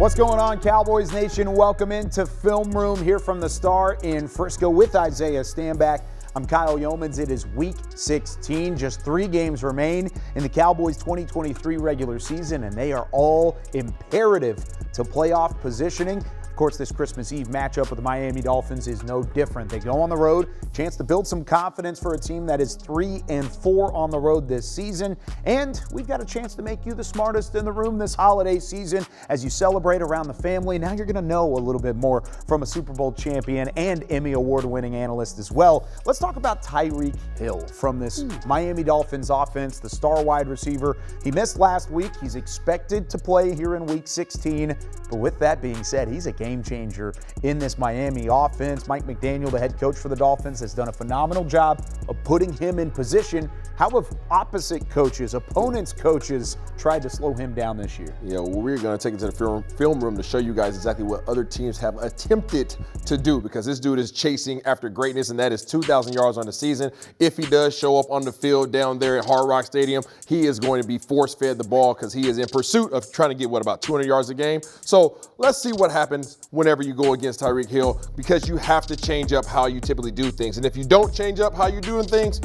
What's going on, Cowboys Nation? Welcome into Film Room here from the Star in Frisco with Isiah, Stanback. I'm Kyle Youmans. It is Week 16. Just 3 games remain in the Cowboys 2023 regular season, and they are all imperative to playoff positioning. Of course, this Christmas Eve matchup with the Miami Dolphins is no different. They go on the road, chance to build some confidence for a team that is 3-4 on the road this season. And we've got a chance to make you the smartest in the room this holiday season as you celebrate around the family. Now you're going to know a little bit more from a Super Bowl champion and Emmy Award-winning analyst as well. Let's talk about Tyreek Hill from this Miami Dolphins offense, the star wide receiver. He missed last week. He's expected to play here in Week 16. But with that being said, he's a game changer in this Miami offense. Mike McDaniel, the head coach for the Dolphins, has done a phenomenal job of putting him in position. How have opposite coaches, opponents' coaches, tried to slow him down this year? Yeah, well, we're going to take it to the film room to show you guys exactly what other teams have attempted to do, because this dude is chasing after greatness, and that is 2,000 yards on the season. If he does show up on the field down there at Hard Rock Stadium, he is going to be force-fed the ball because he is in pursuit of trying to get, about 200 yards a game? So let's see what happens whenever you go against Tyreek Hill, because you have to change up how you typically do things. And if you don't change up how you're doing things,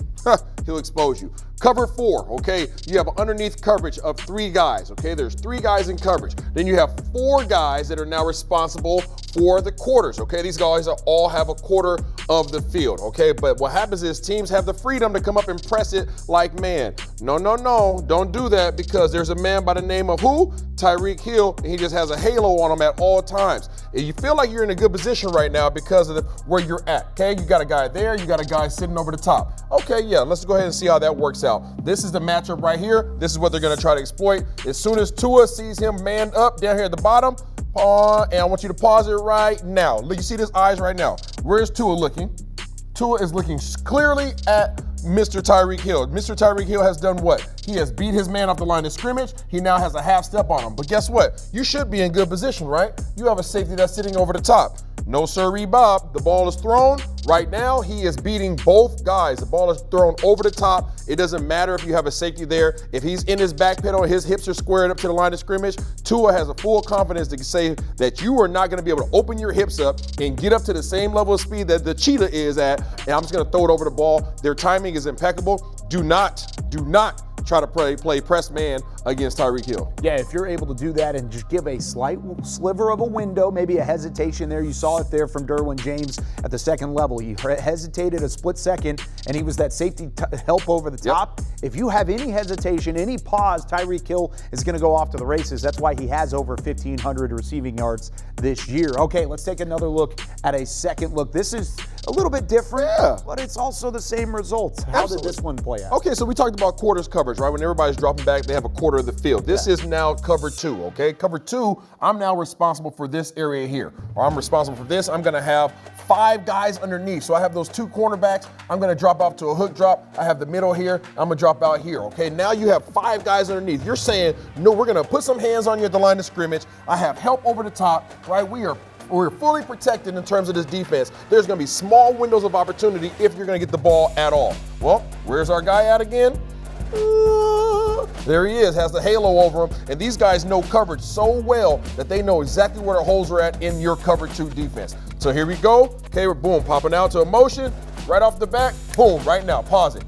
he'll expose you. Cover 4, okay? You have underneath coverage of 3 guys, okay? There's 3 guys in coverage. Then you have 4 guys that are now responsible for the quarters, okay? These guys all have a quarter of the field, okay? But what happens is teams have the freedom to come up and press it like man. No, don't do that, because there's a man by the name of who? Tyreek Hill, and he just has a halo on him at all times. And you feel like you're in a good position right now because of where you're at, okay? You got a guy there, you got a guy sitting over the top. Okay, yeah, let's go ahead and see how that works out. This is the matchup right here. This is what they're going to try to exploit. As soon as Tua sees him manned up down here at the bottom, and I want you to pause it right now. Look, you see his eyes right now. Where's Tua looking? Tua is looking clearly at Mr. Tyreek Hill. Mr. Tyreek Hill has done what? He has beat his man off the line of scrimmage. He now has a half step on him. But guess what? You should be in good position, right? You have a safety that's sitting over the top. No sirree, Bob. The ball is thrown. Right now, he is beating both guys. The ball is thrown over the top. It doesn't matter if you have a safety there. If he's in his back pedal, his hips are squared up to the line of scrimmage, Tua has a full confidence to say that you are not going to be able to open your hips up and get up to the same level of speed that the cheetah is at, and I'm just going to throw it over the ball. Their timing is impeccable. Do not try to play press man against Tyreek Hill. Yeah, if you're able to do that and just give a slight sliver of a window, maybe a hesitation there. You saw it there from Derwin James at the second level. He hesitated a split second, and he was that safety help over the top. Yep. If you have any hesitation, any pause, Tyreek Hill is going to go off to the races. That's why he has over 1,500 receiving yards this year. Okay, let's take another look at a second look. This is a little bit different, but it's also the same results. How did this one play out? Okay, so we talked about quarters coverage, right? When everybody's dropping back, they have a quarter of the field. This is now cover 2, okay? Cover 2, I'm now responsible for this area here, or I'm responsible for this. I'm gonna have 5 guys underneath. So I have those 2 cornerbacks. I'm gonna drop off to a hook drop. I have the middle here. I'm gonna drop out here, okay? Now you have 5 guys underneath. You're saying, no, we're gonna put some hands on you at the line of scrimmage. I have help over the top, right? We're fully protected in terms of this defense. There's going to be small windows of opportunity if you're going to get the ball at all. Well, where's our guy at again? There he is, has the halo over him. And these guys know coverage so well that they know exactly where the holes are at in your cover 2 defense. So here we go. Okay, we're boom, popping out to a motion. Right off the back, boom, right now, pause it.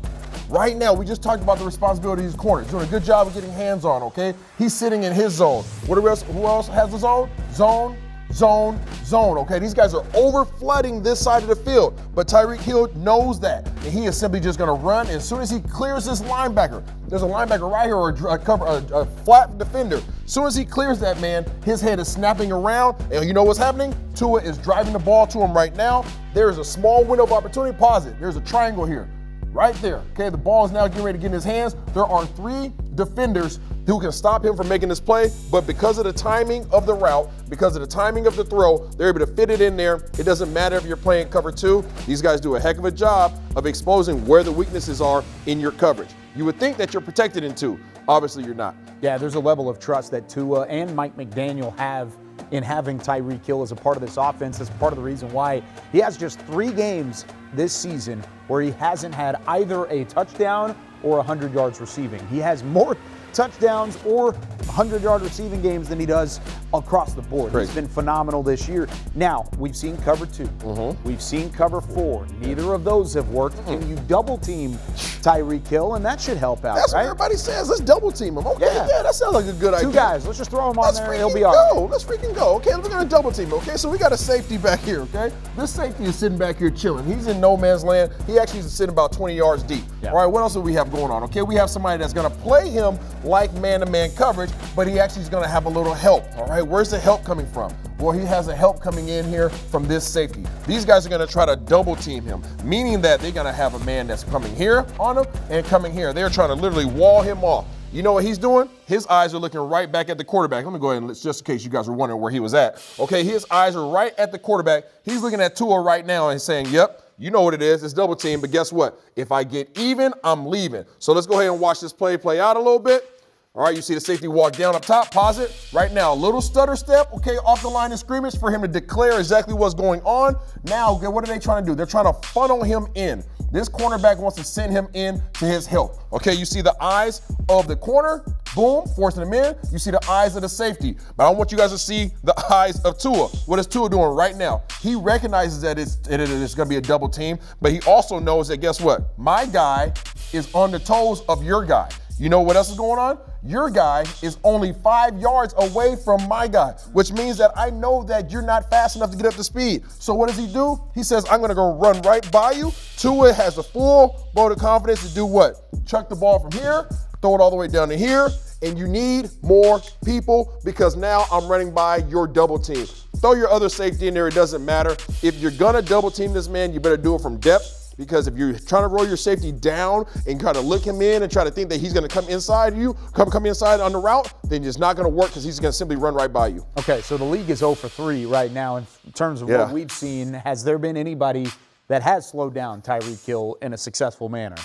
Right now, we just talked about the responsibility of these corners. Doing a good job of getting hands on, okay? He's sitting in his zone. Who else has the zone? Zone, okay? These guys are over flooding this side of the field, but Tyreek Hill knows that, and he is simply just gonna run. As soon as he clears this linebacker, there's a linebacker right here, or a flat defender. As soon as he clears that man, his head is snapping around, and you know what's happening? Tua is driving the ball to him right now. There is a small window of opportunity. Pause it. There's a triangle here. Right there, okay? The ball is now getting ready to get in his hands. There are 3 defenders who can stop him from making this play, but because of the timing of the route, because of the timing of the throw, they're able to fit it in there. It doesn't matter if you're playing cover 2. These guys do a heck of a job of exposing where the weaknesses are in your coverage. You would think that you're protected in 2. Obviously, you're not. Yeah, there's a level of trust that Tua and Mike McDaniel have in having Tyreek Hill as a part of this offense. That's part of the reason why he has just 3 games this season where he hasn't had either a touchdown or 100 yards receiving. He has more touchdowns or 100-yard receiving games than he does across the board. Crazy. He's been phenomenal this year. Now, we've seen cover 2. We've seen cover 4. Neither of those have worked. Can you double team Tyreek Hill? And that should help out, That's right? what everybody says. Let's double team him. Okay, yeah, that sounds like a good idea. 2 guys. Let's just throw him on there and he'll be all right. Let's freaking go. Okay, we're going to double team. Okay, so we got a safety back here, okay? This safety is sitting back here chilling. He's in no man's land. He actually is sitting about 20 yards deep. Yeah. All right, what else do we have going on? Okay, we have somebody that's going to play him like man-to-man coverage, but he actually is going to have a little help. All right, where's the help coming from? Well, he has a help coming in here from this safety. These guys are going to try to double team him, meaning that they're going to have a man that's coming here on him and coming here. They're trying to literally wall him off. You know what he's doing? His eyes are looking right back at the quarterback. Let me go ahead and just in case you guys were wondering where he was at. Okay, his eyes are right at the quarterback. He's looking at Tua right now and saying, yep, you know what it is. It's double team, but guess what? If I get even, I'm leaving. So let's go ahead and watch this play out a little bit. All right, you see the safety walk down up top, pause it. Right now, a little stutter step, okay, off the line of scrimmage for him to declare exactly what's going on. Now, what are they trying to do? They're trying to funnel him in. This cornerback wants to send him in to his help. Okay, you see the eyes of the corner, boom, forcing him in. You see the eyes of the safety. But I want you guys to see the eyes of Tua. What is Tua doing right now? He recognizes that it's going to be a double team, but he also knows that, guess what? My guy is on the toes of your guy. You know what else is going on? Your guy is only 5 yards away from my guy, which means that I know that you're not fast enough to get up to speed. So what does he do? He says, I'm going to go run right by you. Tua has the full vote of confidence to do what? Chuck the ball from here, throw it all the way down to here, and you need more people because now I'm running by your double team. Throw your other safety in there. It doesn't matter. If you're going to double team this man, you better do it from depth. Because if you're trying to roll your safety down and kind of look him in and try to think that he's going to come inside you, come inside on the route, then it's not going to work because he's going to simply run right by you. Okay, so the league is 0 for 3 right now in terms of what we've seen. Has there been anybody that has slowed down Tyreek Hill in a successful manner?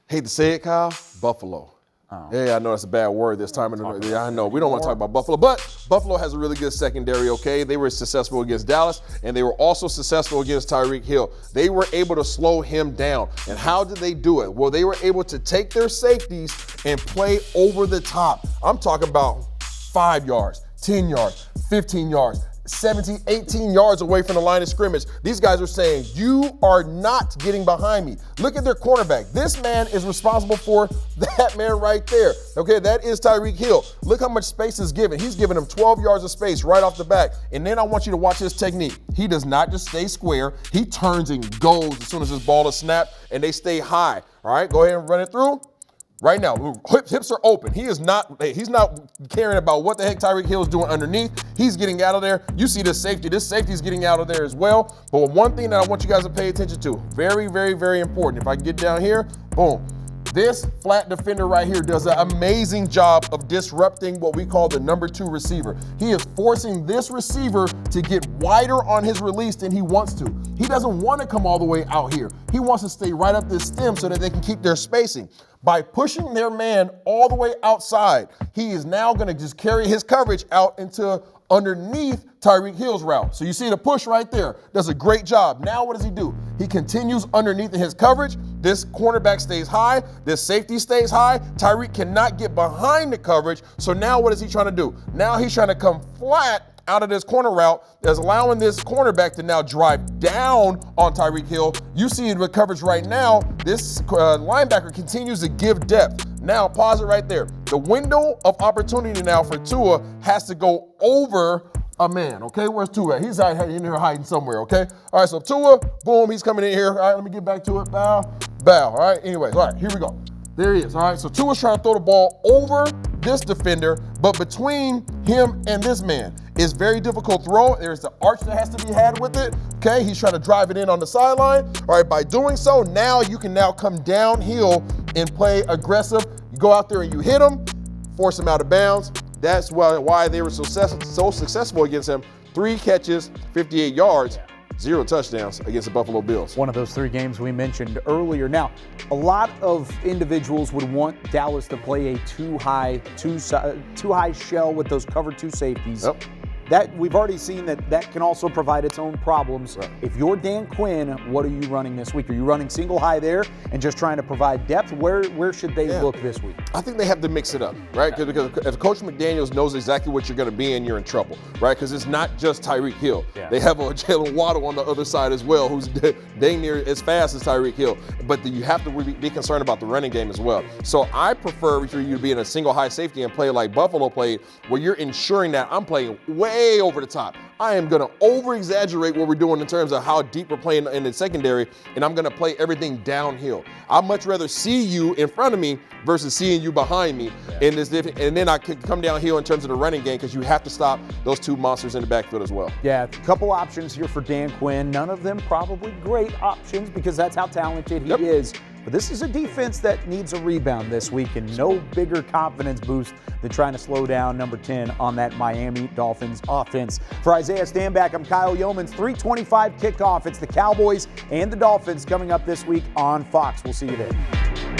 Hate to say it, Kyle, Buffalo. Oh. Yeah, I know that's a bad word this time. I know. We don't want to talk about Buffalo, but Buffalo has a really good secondary, okay? They were successful against Dallas, and they were also successful against Tyreek Hill. They were able to slow him down. And how did they do it? Well, they were able to take their safeties and play over the top. I'm talking about 5 yards, 10 yards, 15 yards, 17, 18 yards away from the line of scrimmage. These guys are saying, you are not getting behind me. Look at their cornerback. This man is responsible for that man right there. Okay, that is Tyreek Hill. Look how much space is given. He's giving him 12 yards of space right off the back. And then I want you to watch his technique. He does not just stay square. He turns and goes as soon as his ball is snapped, and they stay high. All right, go ahead and run it through. Right now, hips are open. He's not caring about what the heck Tyreek Hill is doing underneath. He's getting out of there. You see this safety. This safety is getting out of there as well. But one thing that I want you guys to pay attention to, very, very, very important. If I can get down here, boom. This flat defender right here does an amazing job of disrupting what we call the number 2 receiver. He is forcing this receiver to get wider on his release than he wants to. He doesn't want to come all the way out here. He wants to stay right up this stem so that they can keep their spacing. By pushing their man all the way outside, he is now going to just carry his coverage out into underneath Tyreek Hill's route. So you see the push right there. Does a great job. Now what does he do? He continues underneath his coverage. This cornerback stays high. This safety stays high. Tyreek cannot get behind the coverage. So now what is he trying to do? Now he's trying to come flat out of this corner route that's allowing this cornerback to now drive down on Tyreek Hill. You see the coverage right now. This linebacker continues to give depth. Now, pause it right there. The window of opportunity now for Tua has to go over a man, okay? Where's Tua at? He's out in here hiding somewhere, okay? All right, so Tua, boom, he's coming in here. All right, let me get back to it. Bow, bow. All right, anyways, all right, here we go. There he is, all right? So Tua's trying to throw the ball over this defender, but between him and this man. It's very difficult throw. There's the arch that has to be had with it, okay? He's trying to drive it in on the sideline. All right, by doing so, now you can now come downhill and play aggressive. You go out there and you hit him, force him out of bounds. That's why they were so successful against him. 3 catches, 58 yards, 0 touchdowns against the Buffalo Bills. One of those 3 games we mentioned earlier. Now, a lot of individuals would want Dallas to play a too high shell with those cover 2 safeties. Yep. that we've already seen that can also provide its own problems. Right. If you're Dan Quinn, what are you running this week? Are you running single high there and just trying to provide depth? Where should they look this week? I think they have to mix it up, right? Because if Coach McDaniels knows exactly what you're going to be in, you're in trouble, right? Because it's not just Tyreek Hill. Yeah. They have a Jalen Waddle on the other side as well, who's dang near as fast as Tyreek Hill. But you have to be concerned about the running game as well. So I prefer for you to be in a single high safety and play like Buffalo played, where you're ensuring that I'm playing way over the top. I am going to over-exaggerate what we're doing in terms of how deep we're playing in the secondary, and I'm going to play everything downhill. I'd much rather see you in front of me versus seeing you behind me. And then I could come downhill in terms of the running game, because you have to stop those two monsters in the backfield as well. Yeah, a couple options here for Dan Quinn. None of them probably great options, because that's how talented he is. But this is a defense that needs a rebound this week, and no bigger confidence boost than trying to slow down number 10 on that Miami Dolphins offense. For Isiah Stanback, I'm Kyle Youmans. 3:25 kickoff. It's the Cowboys and the Dolphins coming up this week on Fox. We'll see you there.